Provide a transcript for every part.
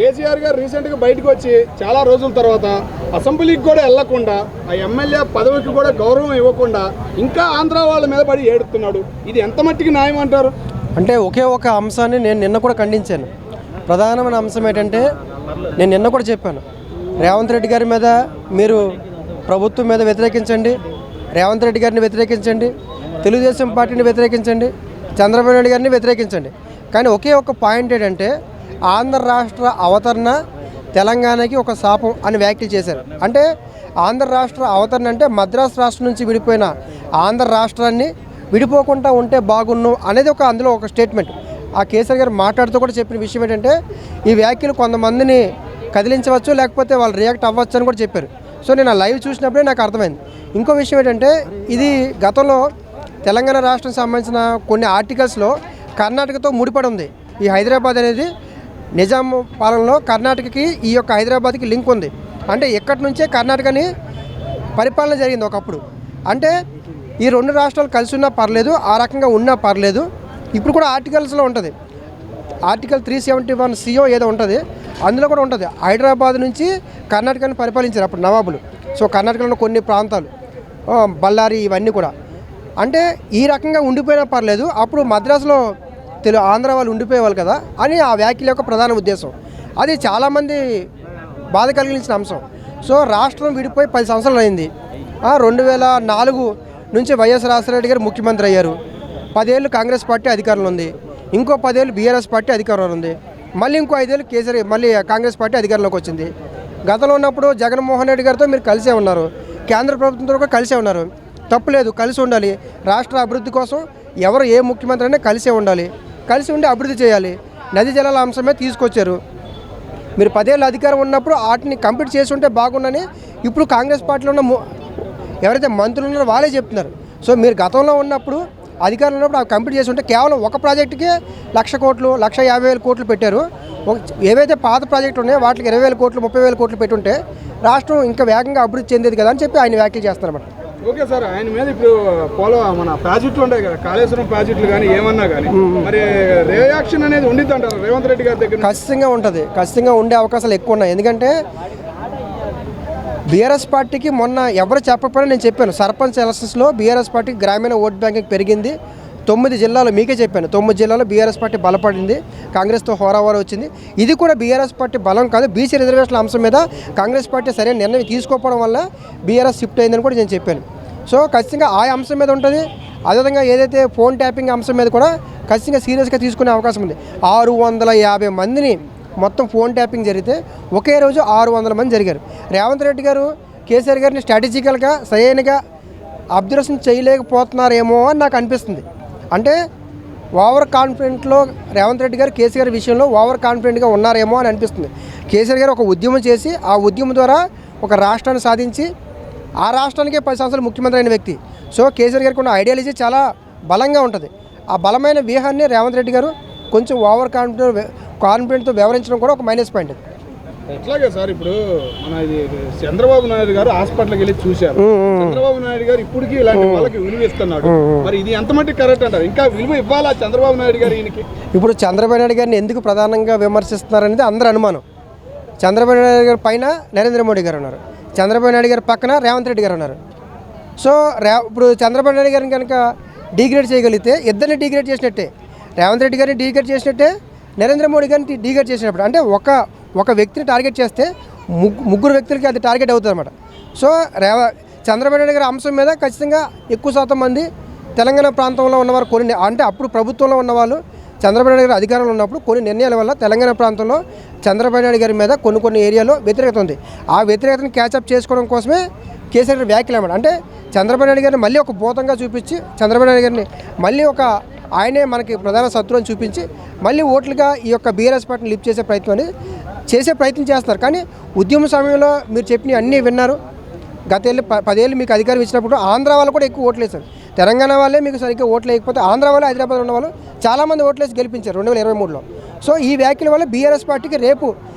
కేసీఆర్ గారు రీసెంట్గా బయటకు వచ్చి చాలా రోజుల తర్వాత అసెంబ్లీకి కూడా వెళ్లకుండా ఆ ఎమ్మెల్యే పదవికి కూడా గౌరవం ఇవ్వకుండా ఇంకా ఆంధ్ర వాళ్ళ మీద పడి ఏడుతున్నాడు. ఇది ఎంత మట్టికి న్యాయం అంటారు? అంటే ఒకే ఒక అంశాన్ని నేను నిన్న కూడా ఖండించాను. ప్రధానమైన అంశం ఏంటంటే నేను నిన్న కూడా చెప్పాను, రేవంత్ రెడ్డి గారి మీద మీరు ప్రభుత్వం మీద వ్యతిరేకించండి, రేవంత్ రెడ్డి గారిని వ్యతిరేకించండి, తెలుగుదేశం పార్టీని వ్యతిరేకించండి, చంద్రబాబు నాయుడు గారిని వ్యతిరేకించండి. కానీ ఒకే ఒక పాయింట్ ఏంటంటే ఆంధ్ర రాష్ట్ర అవతరణ తెలంగాణకి ఒక శాపం అని వ్యాఖ్యలు చేశారు. అంటే ఆంధ్ర రాష్ట్ర అవతరణ అంటే మద్రాసు రాష్ట్రం నుంచి విడిపోయిన ఆంధ్ర రాష్ట్రాన్ని విడిపోకుండా ఉంటే బాగున్ను అనేది అందులో ఒక స్టేట్మెంట్. ఆ కేసీఆర్ గారు మాట్లాడుతూ కూడా చెప్పిన విషయం ఏంటంటే ఈ వ్యాఖ్యలు కొంతమందిని కదిలించవచ్చు, లేకపోతే వాళ్ళు రియాక్ట్ అవ్వచ్చు అని కూడా చెప్పారు. సో నేను ఆ లైవ్ చూసినప్పుడే నాకు అర్థమైంది. ఇంకో విషయం ఏంటంటే ఇది గతంలో తెలంగాణ రాష్ట్రం సంబంధించిన కొన్ని ఆర్టికల్స్లో కర్ణాటకతో ముడిపడి ఉంది. ఈ హైదరాబాద్ అనేది నిజాం పాలనలో కర్ణాటకకి ఈ యొక్క హైదరాబాద్కి లింక్ ఉంది. అంటే ఎక్కడి నుంచే కర్ణాటకని పరిపాలన జరిగింది ఒకప్పుడు. అంటే ఈ రెండు రాష్ట్రాలు కలిసి ఉన్నా పర్లేదు, ఆ రకంగా ఉన్నా పర్లేదు. ఇప్పుడు కూడా ఆర్టికల్స్లో ఉంటుంది, ఆర్టికల్ 371CO ఏదో ఉంటుంది, అందులో కూడా ఉంటుంది హైదరాబాద్ నుంచి కర్ణాటకని పరిపాలించారు అప్పుడు నవాబులు. సో కర్ణాటకలో కొన్ని ప్రాంతాలు బళ్ళారి ఇవన్నీ కూడా అంటే ఈ రకంగా ఉండిపోయినా పర్లేదు, అప్పుడు మద్రాసులో ఆంధ్ర వాళ్ళు ఉండిపోయేవాళ్ళు కదా అని ఆ వ్యాఖ్యల యొక్క ప్రధాన ఉద్దేశం. అది చాలామంది బాధ కలిగించిన అంశం. సో రాష్ట్రం విడిపోయి 10 సంవత్సరాలు అయింది. 2004 నుంచి వైఎస్ రాజశేఖర గారు ముఖ్యమంత్రి అయ్యారు. 10 ఏళ్ళు కాంగ్రెస్ పార్టీ అధికారంలో ఉంది, ఇంకో 10 ఏళ్ళు బీఆర్ఎస్ పార్టీ అధికారంలో ఉంది, మళ్ళీ ఇంకో 5 ఏళ్ళు కేసీఆర్ మళ్ళీ కాంగ్రెస్ పార్టీ అధికారంలోకి వచ్చింది. గతంలో ఉన్నప్పుడు జగన్మోహన్ రెడ్డి గారితో మీరు కలిసే ఉన్నారు, కేంద్ర ప్రభుత్వంతో కూడా కలిసే ఉన్నారు. తప్పులేదు, కలిసి ఉండాలి. రాష్ట్ర అభివృద్ధి కోసం ఎవరు ఏ ముఖ్యమంత్రి అయినా కలిసే ఉండాలి, కలిసి ఉండి అభివృద్ధి చేయాలి. నదీ జలాల అంశమే తీసుకొచ్చారు. మీరు 10 ఏళ్ళు అధికారం ఉన్నప్పుడు వాటిని కంప్లీట్ చేసి ఉంటే బాగుండని ఇప్పుడు కాంగ్రెస్ పార్టీలో ఉన్న ఎవరైతే మంత్రులు ఉన్నారో వాళ్ళే చెప్తున్నారు. సో మీరు గతంలో ఉన్నప్పుడు అధికారంలో ఉన్నప్పుడు అవి కంప్లీట్ చేసి ఉంటే కేవలం ఒక ప్రాజెక్టుకే 1,00,000 కోట్లు 1,50,000 కోట్లు పెట్టారు. ఏవైతే పాత ప్రాజెక్టులు ఉన్నాయో వాటికి 20,000 కోట్లు 30,000 కోట్లు పెట్టుంటే రాష్ట్రం ఇంకా వేగంగా అభివృద్ధి చెందేది కదా అని చెప్పి ఆయన వ్యాఖ్యలు చేస్తారన్నమాట. ఓకే సార్, ఆయన మీద ఇప్పుడు మన ప్రాజెక్టులు ఉంటాయి కదా, కాళేశ్వరం ప్రాజెక్టులు కానీ ఏమన్నా కానీ మరి రియాక్షన్ అనేది ఉండిద్ది అంటారు రేవంత్ రెడ్డి గారి దగ్గర? ఖచ్చితంగా ఉంటుంది, ఖచ్చితంగా ఉండే అవకాశాలు ఎక్కువ ఉన్నాయి. ఎందుకంటే బీఆర్ఎస్ పార్టీకి మొన్న ఎవరు చెప్పకపోయినా నేను చెప్పాను, సర్పంచ్ ఎలక్షన్స్లో బీఆర్ఎస్ పార్టీకి గ్రామీణ ఓట్ బ్యాంకింగ్ పెరిగింది. 9 జిల్లాలు మీకే చెప్పాను, 9 జిల్లాలో బీఆర్ఎస్ పార్టీ బలపడింది, కాంగ్రెస్తో హోరాహోరా వచ్చింది. ఇది కూడా బీఆర్ఎస్ పార్టీ బలం కాదు, బీసీ రిజర్వేషన్ల అంశం మీద కాంగ్రెస్ పార్టీ సరైన నిర్ణయం తీసుకోకపోవడం వల్ల బీఆర్ఎస్ షిఫ్ట్ అయిందని కూడా నేను చెప్పాను. సో ఖచ్చితంగా ఆ అంశం మీద ఉంటుంది. అదేవిధంగా ఏదైతే ఫోన్ ట్యాపింగ్ అంశం మీద కూడా ఖచ్చితంగా సీరియస్గా తీసుకునే అవకాశం ఉంది. 650 మందిని మొత్తం ఫోన్ ట్యాపింగ్ జరిగితే ఒకే రోజు 600 మంది జరిగారు. రేవంత్ రెడ్డి గారు కేసీఆర్ గారిని స్ట్రాటజికల్గా సరైనగా అబ్జర్వేషన్ చేయలేకపోతున్నారేమో అని నాకు అనిపిస్తుంది. అంటే ఓవర్ కాన్ఫిడెంట్లో రేవంత్ రెడ్డి గారు కేసీఆర్ విషయంలో ఓవర్ కాన్ఫిడెంట్గా ఉన్నారేమో అని అనిపిస్తుంది. కేసీఆర్ గారు ఒక ఉద్యమం చేసి ఆ ఉద్యమం ద్వారా ఒక రాష్ట్రాన్ని సాధించి ఆ రాష్ట్రానికే 10 సంవత్సరాలు ముఖ్యమంత్రి అయిన వ్యక్తి. సో కేసీఆర్ గారికి ఉన్న ఐడియాలజీ చాలా బలంగా ఉంటుంది. ఆ బలమైన వ్యూహాన్ని రేవంత్ రెడ్డి గారు కొంచెం ఓవర్ కాన్ఫిడెంట్తో వ్యవహరించడం కూడా ఒక మైనస్ పాయింట్. ఎట్లాగే సార్, ఇప్పుడు మన ఇది చంద్రబాబు నాయుడు గారు హాస్పిటల్కి వెళ్ళి చూశారు. చంద్రబాబు నాయుడు గారు ఇప్పటికీ ఇలాంటి వాళ్ళకి విలువ ఇస్తున్నాడు. మరి ఇది ఎంత మట్టుకు కరెక్ట్ అంటారు? ఇంకా విలువ ఇవ్వాలా చంద్రబాబు నాయుడు గారు ఈయనకి? ఇప్పుడు చంద్రబాబు నాయుడు గారిని ఎందుకు ప్రధానంగా విమర్శిస్తున్నారనేది అందరూ అనుమానం. చంద్రబాబు నాయుడు గారి పైన నరేంద్ర మోడీ గారు ఉన్నారు, చంద్రబాబు నాయుడు గారి పక్కన రేవంత్ రెడ్డి గారు ఉన్నారు. సో ఇప్పుడు చంద్రబాబు నాయుడు గారిని కనుక డీగ్రేడ్ చేయగలిగితే ఇద్దరిని డీగ్రేడ్ చేసినట్టే, రేవంత్ రెడ్డి గారిని డీగ్రేడ్ చేసినట్టే, నరేంద్ర మోడీ గారిని డీగ్రేడ్ చేసినప్పుడు. అంటే ఒక వ్యక్తిని టార్గెట్ చేస్తే ముగ్గురు వ్యక్తులకి అది టార్గెట్ అవుతుంది అన్నమాట. సో చంద్రబాబు నాయుడు గారి అంశం మీద ఖచ్చితంగా ఎక్కువ శాతం మంది తెలంగాణ ప్రాంతంలో ఉన్నవారు కొన్ని, అంటే అప్పుడు ప్రభుత్వంలో ఉన్నవాళ్ళు చంద్రబాబు నాయుడు గారి అధికారంలో ఉన్నప్పుడు కొన్ని నిర్ణయాల వల్ల తెలంగాణ ప్రాంతంలో చంద్రబాబు నాయుడు గారి మీద కొన్ని ఏరియాలో వ్యతిరేకత ఉంది. ఆ వ్యతిరేకతను క్యాచప్ చేసుకోవడం కోసమే కేసీఆర్ గారి వ్యాఖ్యలు అన్నమాట. అంటే చంద్రబాబు నాయుడు గారిని మళ్ళీ ఒక భూతంగా చూపించి, చంద్రబాబు నాయుడు గారిని మళ్ళీ ఆయనే మనకి ప్రధాన శత్రువు అని చూపించి మళ్ళీ ఓట్లుగా ఈ యొక్క బీఆర్ఎస్ పార్టీని లిఫ్ట్ చేసే ప్రయత్నం చేస్తున్నారు. కానీ ఉద్యమ సమయంలో మీరు చెప్పిన అన్నీ విన్నారు. గత 10 ఏళ్ళు మీకు అధికారం ఇచ్చినప్పుడు ఆంధ్ర వాళ్ళు కూడా ఎక్కువ ఓట్లు వేశారు. తెలంగాణ వాళ్ళే మీకు సరిగ్గా ఓట్లు వేయకపోతే ఆంధ్ర వాళ్ళు, హైదరాబాద్ ఉన్న వాళ్ళు చాలామంది ఓట్లేసి గెలిపించారు 2023లో. సో ఈ వ్యాఖ్యల వల్ల బీఆర్ఎస్ పార్టీకి రేపు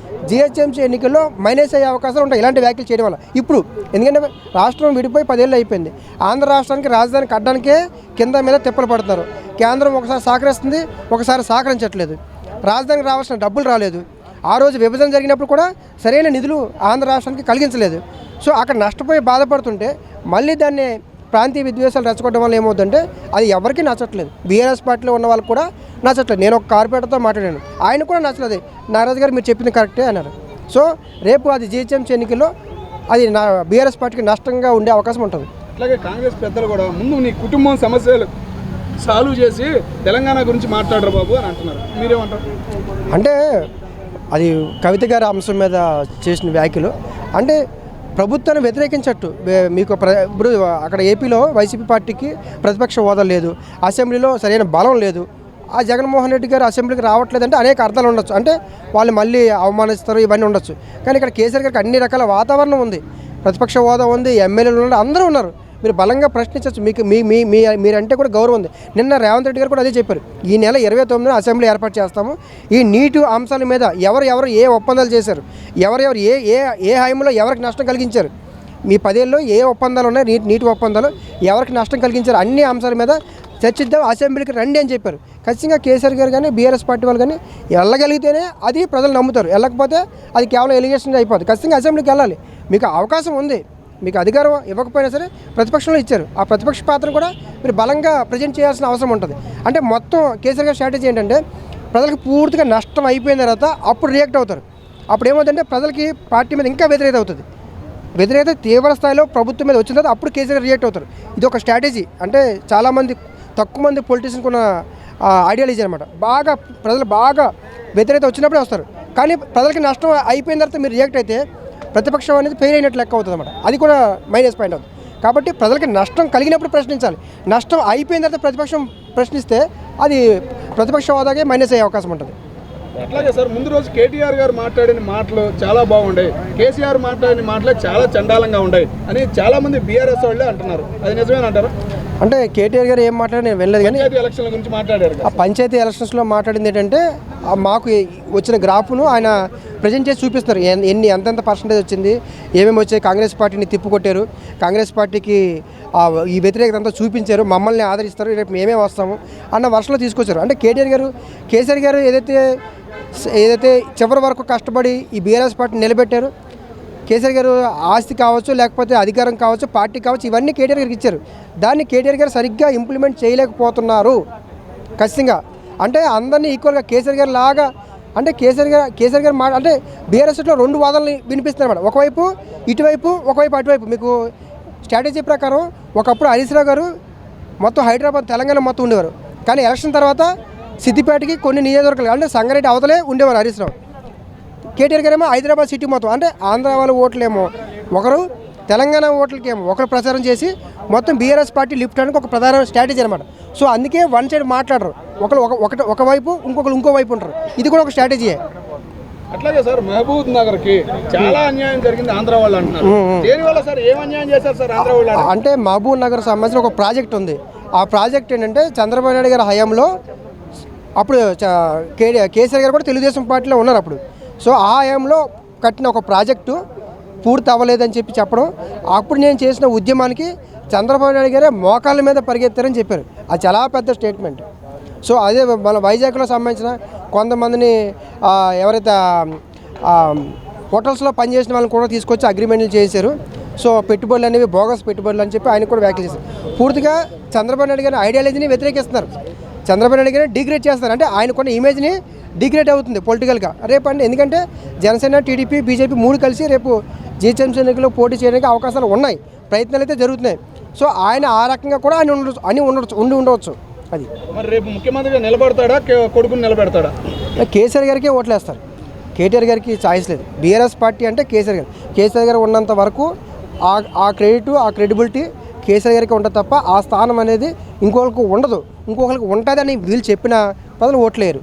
జిహెచ్ఎంసీ ఎన్నికల్లో మైనస్ అయ్యే అవకాశాలు ఉంటాయి ఇలాంటి వ్యాఖ్యలు చేయడం వల్ల. ఇప్పుడు ఎందుకంటే రాష్ట్రం విడిపోయి 10 ఏళ్ళు అయిపోయింది, ఆంధ్ర రాష్ట్రానికి రాజధాని కట్టడానికే కింద మీద తిప్పలు పడుతున్నారు. కేంద్రం ఒకసారి సహకరిస్తుంది, ఒకసారి సహకరించట్లేదు. రాజధానికి రావాల్సిన డబ్బులు రాలేదు. ఆ రోజు విభజన జరిగినప్పుడు కూడా సరైన నిధులు ఆంధ్ర రాష్ట్రానికి కలిగించలేదు. సో అక్కడ నష్టపోయి బాధపడుతుంటే మళ్ళీ దాన్ని ప్రాంతీయ విద్వేషాలు రెచ్చగొట్టడం వల్ల ఏమవుతుందంటే అది ఎవరికీ నచ్చట్లేదు. బీఆర్ఎస్ పార్టీలో ఉన్న వాళ్ళకి కూడా నచ్చట్లేదు. నేను ఒక కార్పొరేటర్తో మాట్లాడాను, ఆయన కూడా నచ్చలేదు. నారాజు గారు మీరు చెప్పింది కరెక్టే అన్నారు. సో రేపు అది జీహెచ్ఎంసీ ఎన్నికల్లో అది నా బీఆర్ఎస్ పార్టీకి నష్టంగా ఉండే అవకాశం ఉంటుంది. అట్లాగే కాంగ్రెస్ పెద్దలు కూడా ముందు నీ కుటుంబం సమస్యలు సాల్వ్ చేసి తెలంగాణ గురించి మాట్లాడరు బాబు అని అంటున్నారు. మీరేమంటారు? అంటే అది కవిత గారి అంశం మీద చేసిన వ్యాఖ్యలు అంటే ప్రభుత్వాన్ని వ్యతిరేకించట్టు మీకు ఇప్పుడు అక్కడ ఏపీలో వైసీపీ పార్టీకి ప్రతిపక్ష హోదా లేదు, అసెంబ్లీలో సరైన బలం లేదు. ఆ జగన్మోహన్ రెడ్డి గారు అసెంబ్లీకి రావట్లేదంటే అనేక అర్థాలు ఉండొచ్చు, అంటే వాళ్ళు మళ్ళీ అవమానిస్తారు, ఇవన్నీ ఉండొచ్చు. కానీ ఇక్కడ కేసీఆర్ గారికి అన్ని రకాల వాతావరణం ఉంది, ప్రతిపక్ష హోదా ఉంది, ఎమ్మెల్యేలు ఉన్నారు, అందరూ ఉన్నారు. మీరు బలంగా ప్రశ్నించవచ్చు, మీకు మీరంటే కూడా గౌరవం ఉంది. నిన్న రేవంత్ రెడ్డి గారు కూడా అదే చెప్పారు, ఈ నెల 29న అసెంబ్లీ ఏర్పాటు చేస్తాము. ఈ నీటి అంశాల మీద ఎవరు ఏ ఒప్పందాలు చేశారు, ఎవరెవరు ఏ హామీలో ఎవరికి నష్టం కలిగించారు, మీ 10 ఏళ్ళలో ఏ ఒప్పందాలు ఉన్నాయి, నీటి ఒప్పందాలు ఎవరికి నష్టం కలిగించారు, అన్ని అంశాల మీద చర్చిద్దాం, అసెంబ్లీకి రండి అని చెప్పారు. ఖచ్చితంగా కేసీఆర్ గారు కానీ బీఆర్ఎస్ పార్టీ వాళ్ళు కానీ వెళ్ళగలిగితేనే అది ప్రజలు నమ్ముతారు, వెళ్ళకపోతే అది కేవలం ఎలిగేషన్ అయిపోతుంది. ఖచ్చితంగా అసెంబ్లీకి వెళ్ళాలి, మీకు అవకాశం ఉంది, మీకు అధికారం ఇవ్వకపోయినా సరే ప్రతిపక్షంలో ఇచ్చారు, ఆ ప్రతిపక్ష పాత్రను కూడా మీరు బలంగా ప్రజెంట్ చేయాల్సిన అవసరం ఉంటుంది. అంటే మొత్తం కేసీఆర్ గారి స్ట్రాటజీ ఏంటంటే ప్రజలకు పూర్తిగా నష్టం అయిపోయిన తర్వాత అప్పుడు రియాక్ట్ అవుతారు. అప్పుడు ఏమవుతుందంటే ప్రజలకి పార్టీ మీద ఇంకా వ్యతిరేకత అవుతుంది, వ్యతిరేకత తీవ్ర స్థాయిలో ప్రభుత్వం మీద వచ్చిన తర్వాత అప్పుడు కేసీఆర్ రియాక్ట్ అవుతారు. ఇది ఒక స్ట్రాటజీ, అంటే చాలామంది తక్కువ మంది పొలిటీషియన్కి ఉన్న ఐడియాలజీ అనమాట. ప్రజలు బాగా వ్యతిరేకత వచ్చినప్పుడే వస్తారు, కానీ ప్రజలకి నష్టం అయిపోయిన తర్వాత మీరు రియాక్ట్ అయితే ప్రతిపక్షం అనేది ఫెయిల్ అయినట్లు లెక్క అవుతుంది అనమాట. అది కూడా మైనస్ పాయింట్ అవుతుంది. కాబట్టి ప్రజలకి నష్టం కలిగినప్పుడు ప్రశ్నించాలి, నష్టం అయిపోయిన తర్వాత ప్రతిపక్షం ప్రశ్నిస్తే అది ప్రతిపక్ష హోదాకే మైనస్ అయ్యే అవకాశం ఉంటుంది. అట్లాగే సార్, ముందు రోజు కేటీఆర్ గారు మాట్లాడిన మాటలు చాలా బాగుంటాయి, కేసీఆర్ మాట్లాడిన మాటలు చాలా చండాలంగా ఉన్నాయి అని చాలామంది బీఆర్ఎస్ వాళ్ళే అంటున్నారు. అది నిజమేనంటారా? అంటే కేటీఆర్ గారు ఏం మాట్లాడారు నేను వెళ్ళలేదు, కానీ పంచాయతీ ఎలక్షన్ల గురించి మాట్లాడారు. ఆ పంచాయతీ ఎలక్షన్స్లో మాట్లాడింది ఏంటంటే మాకు వచ్చిన గ్రాఫ్ను ఆయన ప్రజెంట్ చేసి చూపిస్తారు, ఎంతెంత పర్సంటేజ్ వచ్చింది, ఏమేమి వచ్చాయి, కాంగ్రెస్ పార్టీని తిప్పుకొట్టారు, కాంగ్రెస్ పార్టీకి ఈ వ్యతిరేకత అంతా చూపించారు, మమ్మల్ని ఆదరిస్తారు, రేపు మేమే వస్తాము అన్న వర్షంలో తీసుకొచ్చారు. అంటే కేసీఆర్ గారు ఏదైతే చివరి వరకు కష్టపడి ఈ బీఆర్ఎస్ పార్టీని నిలబెట్టారు, కేసీఆర్ గారు ఆస్తి కావచ్చు, లేకపోతే అధికారం కావచ్చు, పార్టీ కావచ్చు, ఇవన్నీ కేటీఆర్ గారికి ఇచ్చారు. దాన్ని కేటీఆర్ గారు సరిగ్గా ఇంప్లిమెంట్ చేయలేకపోతున్నారు ఖచ్చితంగా. అంటే అందరినీ ఈక్వల్గా కేసీఆర్ గారు లాగా, అంటే కేసీఆర్ గారు అంటే బీఆర్ఎస్లో 2 వాదనలు వినిపిస్తున్నారు అన్నమాట. ఒకవైపు ఇటువైపు, ఒకవైపు అటువైపు. మీకు స్ట్రాటజీ ప్రకారం ఒకప్పుడు హరీష్ రావు గారు మొత్తం హైదరాబాద్ తెలంగాణ మొత్తం ఉండేవారు, కానీ ఎలక్షన్ తర్వాత సిద్దిపేటకి కొన్ని నియోజకవర్గాలు అంటే సంగారెడ్డి అవతలే ఉండేవారు హరీష్ రావు. కేటీఆర్ గారేమో హైదరాబాద్ సిటీ మొత్తం, అంటే ఆంధ్ర వాళ్ళ ఓట్లేమో ఒకరు, తెలంగాణ ఓట్లకేమో ఒకరు ప్రచారం చేసి మొత్తం బీఆర్ఎస్ పార్టీ లిఫ్ట్ అవడానికి ఒక ప్రధాన స్ట్రాటజీ అనమాట. సో అందుకే వన్ సైడ్ మాట్లాడరు, ఒకవైపు ఇంకో వైపు ఉంటారు. ఇది కూడా ఒక స్ట్రాటజీయే. అట్లాగే సార్, మహబూబ్ నగర్కి చాలా అన్యాయం జరిగింది ఆంధ్ర వాళ్ళు అంటున్నారు. దేనివల్ల సార్, ఏం అన్యాయం చేశారు సార్ ఆంధ్ర వాళ్ళు? అంటే మహబూబ్ నగర్ సంబంధించిన ఒక ప్రాజెక్ట్ ఉంది. ఆ ప్రాజెక్ట్ ఏంటంటే చంద్రబాబు నాయుడు గారి హయాంలో అప్పుడు కేసీఆర్ గారు కూడా తెలుగుదేశం పార్టీలో ఉన్నారు అప్పుడు. సో ఆ హయాంలో కట్టిన ఒక ప్రాజెక్టు పూర్తి అవ్వలేదని చెప్పడం, అప్పుడు నేను చేసిన ఉద్యమానికి చంద్రబాబు నాయుడు గారే మోకాళ్ళ మీద పరిగెత్తారని చెప్పారు. అది చాలా పెద్ద స్టేట్మెంట్. సో అదే మన వైజాగ్లో సంబంధించిన కొంతమందిని ఎవరైతే హోటల్స్లో పనిచేసిన వాళ్ళని కూడా తీసుకొచ్చి అగ్రిమెంట్లు చేశారు. సో పెట్టుబడులు అనేవి బోగస్ పెట్టుబడులు అని చెప్పి ఆయన కూడా వ్యాఖ్యలు చేశారు. పూర్తిగా చంద్రబాబు నాయుడు గారి ఐడియాలజీని వ్యతిరేకిస్తున్నారు, చంద్రబాబు నాయుడు గారిని డిగ్రేడ్ చేస్తారు. అంటే ఆయన కొన్ని ఇమేజ్ని డిగ్రేడ్ అవుతుంది పొలిటికల్గా రేపు. అంటే ఎందుకంటే జనసేన, టీడీపీ, బీజేపీ 3 కలిసి రేపు జీహెచ్ఎంసీ ఎన్నికల్లో పోటీ చేయడానికి అవకాశాలు ఉన్నాయి, ప్రయత్నాలు అయితే జరుగుతున్నాయి. సో ఆయన ఆ రకంగా కూడా ఉండి ఉండవచ్చు. అది మరి రేపు ముఖ్యమంత్రిగా నిలబడతాడా, కొడుకుని నిలబెడతాడా? కేసీఆర్ గారికి ఓట్లేస్తారు, కేటీఆర్ గారికి ఛాయిస్ లేదు. బీఆర్ఎస్ పార్టీ అంటే కేసీఆర్ గారు ఉన్నంత వరకు ఆ క్రెడిట్, ఆ క్రెడిబిలిటీ కేసీఆర్ గారికి ఉంటుంది తప్ప ఆ స్థానం అనేది ఇంకొకరికి ఉండదు. ఇంకొకరికి ఉంటుందని వీళ్ళు చెప్పిన ప్రజలు ఓట్లేరు.